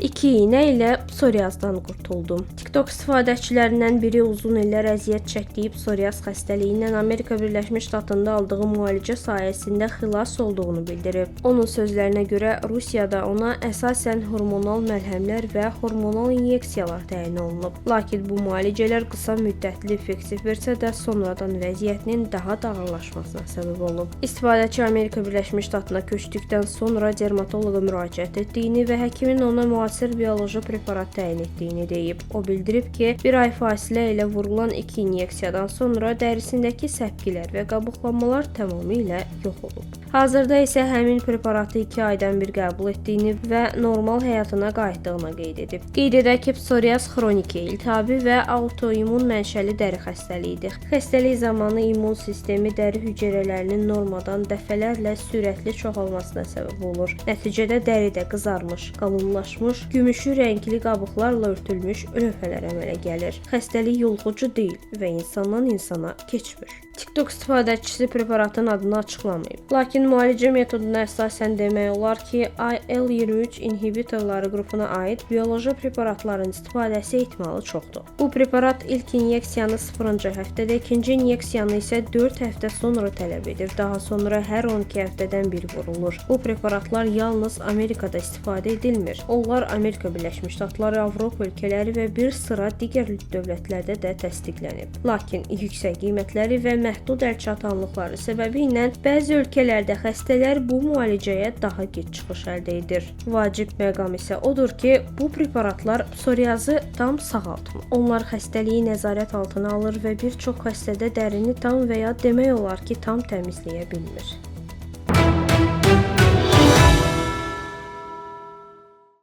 2 iynə ilə psoriazdan qurtuldum. TikTok istifadəçilərindən biri uzun illər əziyyət çəkdiyi psoriaz xəstəliyindən Amerika Birləşmiş Ştatında aldığı müalicə sayəsində xilas olduğunu bildirib. Onun sözlərinə görə Rusiyada ona əsasən hormonal məlhəmlər və hormonal inyeksiyalar təyin olunub. Lakin bu müalicələr qısa müddətli effektiv versə də sonradan vəziyyətinin daha da ağırlaşmasına səbəb olub. İstifadəçi Amerika Birləşmiş Ştatına köçdükdən sonra dermatoloqa müraciət etdiyini və həkimin ona müasir bioloji preparat təyin etdiyini deyib. O bildirib ki, bir ay fasilə ilə vurulan 2 inyeksiyadan sonra dərisindəki səpgilər və qabıqlanmalar tamamilə yox olub. Hazırda isə həmin preparatı 2 aydan bir qəbul etdiyini və normal həyatına qayıtdığını qeyd edib. Qeyd edək ki, psoriaz xroniki, iltihabi və autoimmun mənşəli dəri xəstəliyidir. Xəstəlik zamanı immun sistemi dəri hüceyrələrinin normadan dəfələrlə sürətli çoxalmasına səbəb olur. Nəticədə dəridə qızarmış, qalınlaşmış, gümüşü rəngli qabıqlarla örtülmüş lövhələr əmələ gəlir. Xəstəlik yoluxucu deyil və insandan insana keçmir. TikTok istifadəçisi preparatın adını açıqlamayıb. Lakin müalicə metoduna əsasən demək olar ki, IL-23 inhibitorları qrupuna aid bioloji preparatların istifadəsi ehtimalı çoxdur. Bu preparat ilk inyeksiyanı 0-cı həftədə, ikinci inyeksiyanı isə 4 həftə sonra tələb edir. Daha sonra hər 12 həftədən bir vurulur. Bu preparatlar yalnız Amerikada istifadə edilmir. Onlar Amerika Birləşmiş Ştatları, Avropa ölkələri və bir sıra digər dövlətlərdə də təsdiqlənib. Lakin yüksək qiymətləri və məhdud əlçatanlıqları səbəbilə bəzi ölkələrdə xəstələr bu müalicəyə daha gec çıxış əldə edir. Vacib məqam isə odur ki, bu preparatlar psoriazı tam sağaltmır. Onlar xəstəliyi nəzarət altına alır və bir çox xəstədə dərini tam və ya demək olar ki, tam təmizləyə bilmir.